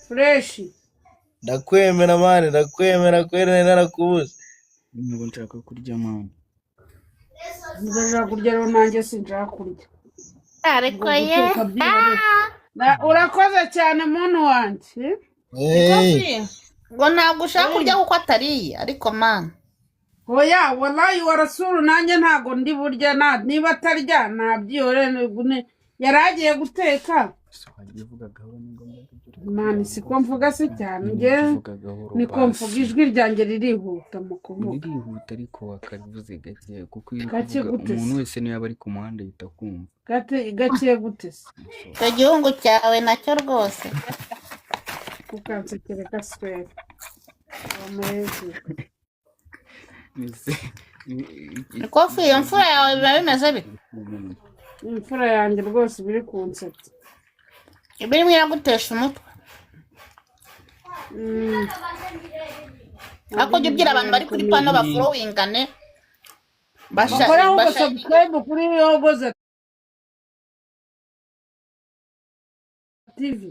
Fresh. Ndakwemera mani, ndakwemera kwera narakubuze. Ntabwo nshaka kurya mani. Ndashaka kurya rero nanjye sinshaka kurya. Ariko ye. Urakoze cyane muntu wanjye. Ngo ntabwo ushaka kurya kuko atariye ariko man. Oya wallahi warasuru nanjye ntago ndi burya niba atarya nabyiyore yaragiye guteka. Mani siko mvuga se cyane nge niko mvuga ijwi ryanjye ririhuta mu kuvuga. Ririhuta ariko wakabivuze gake kuko umuntu wese niyo aba ari ku muhanda yita kumva. Gake gute se? Icyo gihungu cyawe nacyo rwose. Kukansekere kaswera. Amezi. Kofi iyo mfura yawe biba bimeze bite? Imfura yanjye rwose biri kunsetsa. Ibirimo iragutesha umutwe. Ako jya ubwira abantu bari kuri pano bafolowingane. Bakora subscribe kuri Yogoza TV.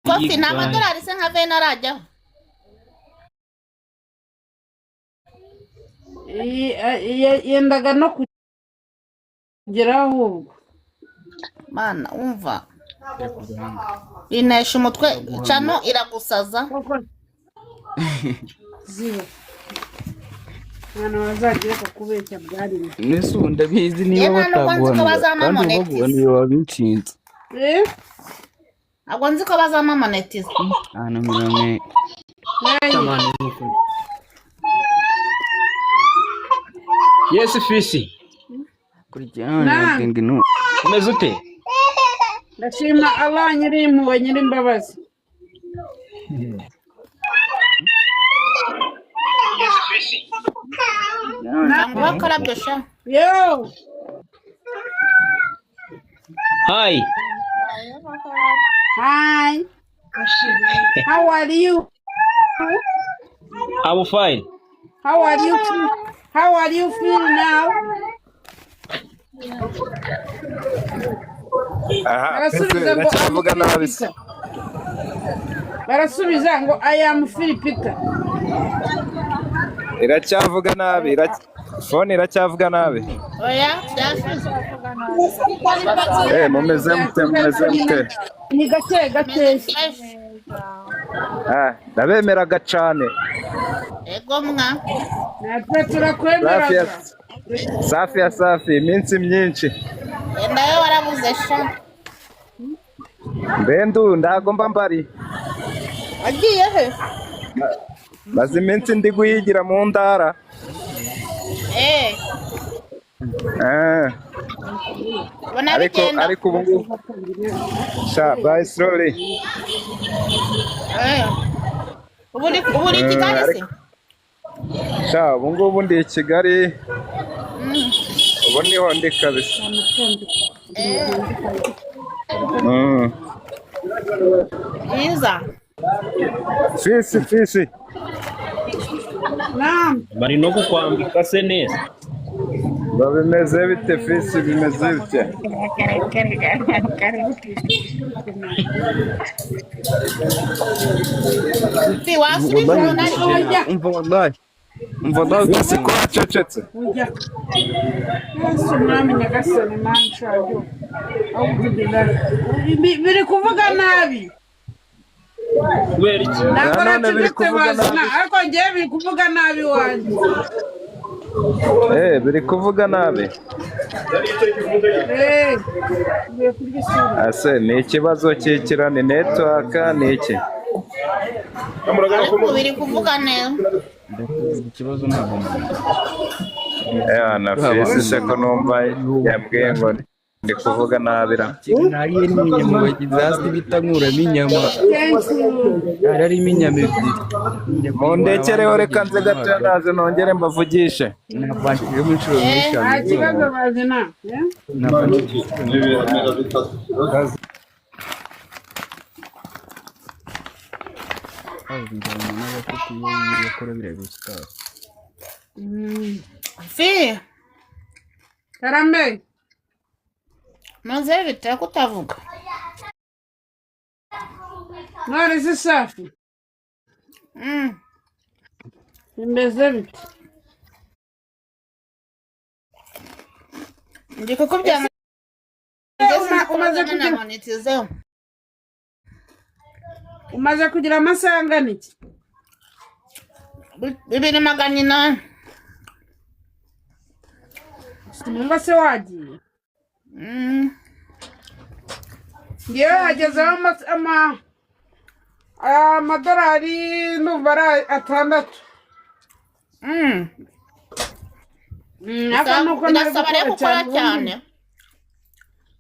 Kofi nta madolari se nka vena arajyaho. Yendaga no kugeraho Mana umva. Inesha umutwe cano iragusaza. Ziba. Mwana wazagira kubeshya bwari. Nese ndabizi niba batagwana. Kandi ubwo niyo wabinshinze. Ntabwo nzi ko bazamonetiza. None. Yes Fisi. Kurjana ngengino. Umeze ute? Ndashima Allah nyiri imbabazi. Yes Fisi. Nangwa karabdosha. Yo. Hi. Hi. How are you? I'm fine. How are you feeling now? Barasubiza ngo I am Philipita. Iracyavuga nabi, phone iracyavuga nabi. Oya, byashize. Mumeze mute. Ni gake. Ndabemeraga cyane. Ego mwa. Natwe turakwemeraga. Safi iminsi myinshi. Nawe warabuze sha. Mbendu ndagomba mbari. Agiye he? Maze iminsi ndi guhigira mu ndara. Ariko ubu sha bye slowly. Ubu ni Kigali se? Sha ubu ngubu ndi i Kigali. Ubu niho ndi kabisa. Iza. Fisi. Naam. Bari no kukwambika se neza. Bimeze bite Fisi bimeze bite? Si wasubije nani? Umva wallahi ko acecetse. Yesu mwami nyagasani manchajo. Biri kuvuga nabi. Kubera iki? None biri kuvuga nabi. Ariko ngiye biri kuvuga nabi wanjye. Biri kuvuga nabi. Ase ni ikibazo cy'ikirane network ni iki? Biri kuvuga neza. Ikibazo ntabwo na Fisi se ko numva yabwiye ngo ndi kuvuga nabira. Nariye n'inyama bagizasti bitankuramo inyama. Ararimo inyama ebyiri. Mundekereho reka nze gato naze nongere mbavugishe. Nabashije mu nshuro nyinshi. Ikibazo bazina. Fi. Karambe. Maze bite kutavuga? Mwari si safi. Bimeze bite? Ndi kukubwira umaze kugira amasaha angana iki? 2,800. Sinumva se wagiye. Ngewe hagezeho amadolari numva ari 6. Birasaba rero gukora cyane.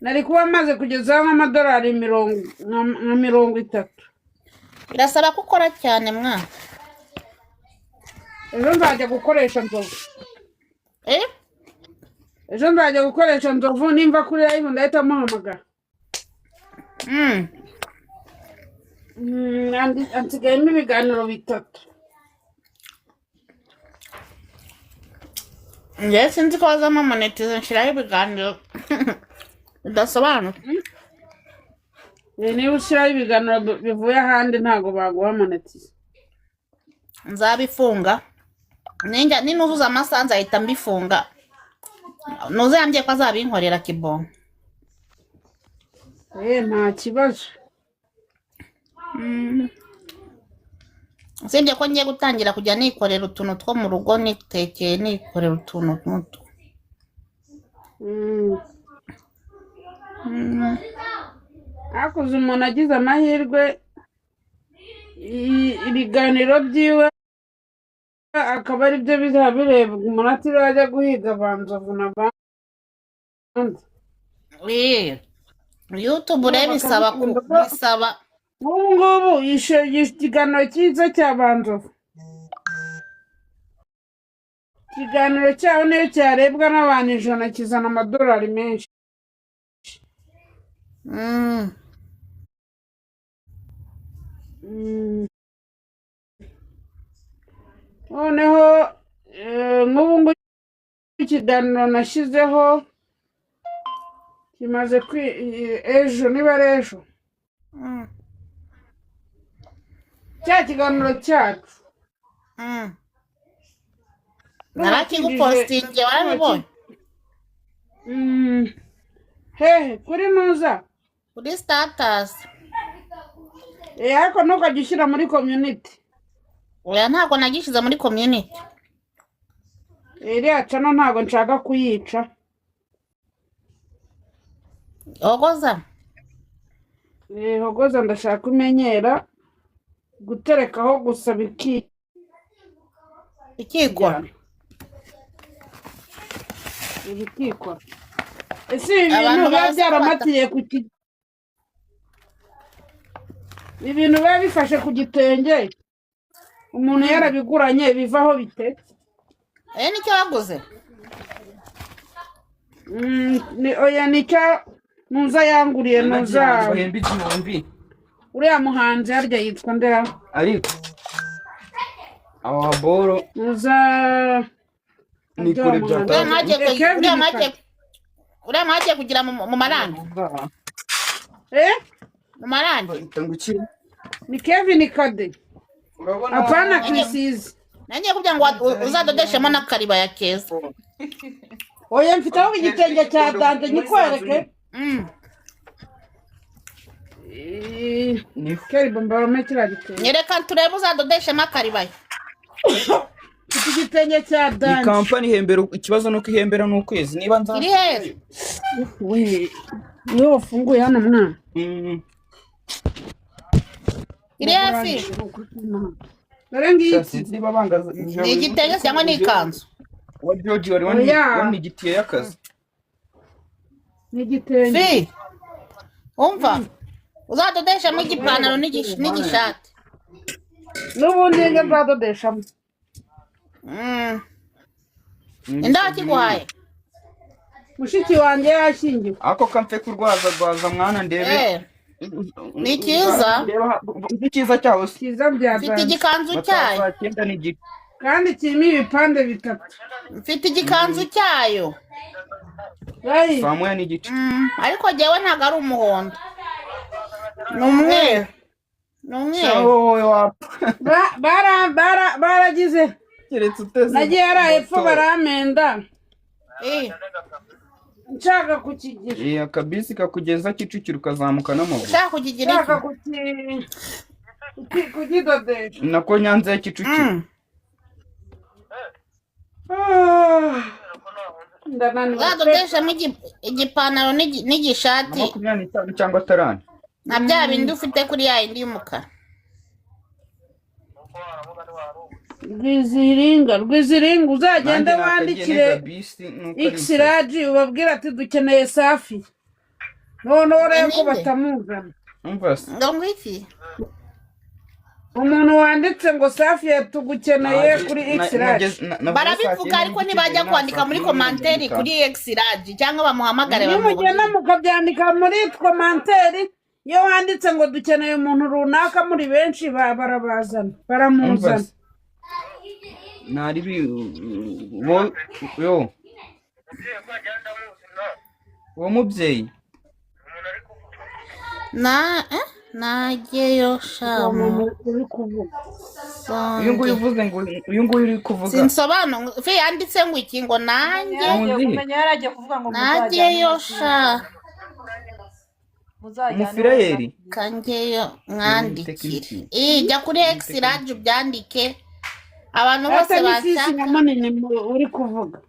Nari kuba maze kugezaho nk'amadolari 30. Birasaba gukora cyane mwa. Ejo nzajya gukoresha nzovu. Ejo nzajya gukoresha nzovu nimva kuri live ndahita muhamagara. Ansigayemo ibiganiro 3. Njye sinzi ko wazamo monetize nshiraho ibiganiro bidasobanutse. Niba ushyiraho ibiganiro bivuye ahandi ntago baguha monetize. Nzabifunga. Ninuzuza amasaha nzahita mbifunga. Ntuzambye ko azabinkorera kibongo. Nta kibazo. Usibye ko ngiye gutangira kujya nikorera utuntu two mu rugo nitekeye nikorera utuntu nk'utu. Akuze umuntu agize amahirwe ibiganiro byiwe akaba ari byo bizaba bireba umuntu atiriwe ajya guhiga banzovu na bandi. YouTube rero bisaba ngubu ikiganiro cyiza cya banzovu. Ikiganiro cyaho niyo cyarebwa n'abantu 100 kizana amadolari menshi. Noneho nk'ubu ikiganiro nashyizeho kimaze ejo niba ari ejo. Cya kiganiro cyacu narakigupostinge warabibonye? Hehe kuri nuza kuri status. Ariko ntukajya ushyira muri community. Oya ntabwo nagishyize muri community. Iriya cano ntabwo nshaka kuyica. Hogoza Hogoza ndashaka umenyera guterekaho gusa bikigwa. Ibikikwa. Ese ibintu biba byaramatiye ibintu biba bifashe ku gitenge umuntu yarabiguranye bivaho bite? Nicyo waguze? Oya nicyo nuza yanguriye nuza. Uriya muhanzi harya yitwa ndera? Ariko ababoro nuza ni kuri byata. Uriya mwagiye kugira mu marangi. Mu marangi ni Kevin Kade. Apana Krisizi. Nanjye kugira ngo uzadodeshemo n'akaribaya keza. Oya mfiteho igitenge cya dande nyikwereke. Ni keribo mbarome kiragitenge. Nyereka turebe uzadodeshemo akaribaya. Igitenge cya dande. Ni company ihembera ikibazo nuko ihembera n'ukwezi niba nza. Iri heza. Niyo wafunguye hano mwana. Iri hafi. Ni igitenge cyangwa ni ikanzu? Wa George wari igitiye y'akazi. Ni igitenge. Umva. Uzadodeshamo igipantaro n'igishati. N'ubundi ngazadodeshamo. Inda kiguhaye. Mushiki wanjye yashingiwe. Ako kamfe kurwaza mwana ndebe. Ni cyiza. Ni cyiza cyawo. Cyiza byazanye. Mfite igikanzu cyayo. Kandi kirimo ibipande 3. Mfite igikanzu cyayo. Gayi. saa moya n'igice. ariko jyewe ntabwo ari umuhondo ni umweru ni umweru wowe wapfa baragize keretse uteze nagiye hariya hepfo baramenda nshaka kukigira akabisi kakugeza Kicukiro ukazamuka n'amaguru. ushaka kukigira iki nshaka kukidodesha nako Nyanza ya Kicukiro. uzadodeshamo igipantaro n'igishati 25 cyangwa 30 na bya bindi ufite kuri ya yindi y'umukara. Rwiziringa uzagende wandikire X-Radi ubabwira ati dukeneye Safi noneho rero ko batamuzana. umva se ngo iki umuntu wanditse ngo Safi yatugukeneye kuri X-Radi barabivuga ariko ntibajya kwandika muri komanteri kuri X-Radi cyangwa bamuhamagare nimugenda mukabyandika muri komanteri. Iyo wanditse ngo dukeneye umuntu runaka muri benshi barabazana baramuzana. nari yo uwo mubyeyi nageyo shamu uri kuvuga uyu nguyu uvuze ngo uyu nguyu uri kuvuga sinsobanura fe yanditse ngo iki ngo nanjye nageyo sha umufirayeri kangeyo mwandikire jya kuri X-Radi ubyandike abantu bose basa uri kuvuga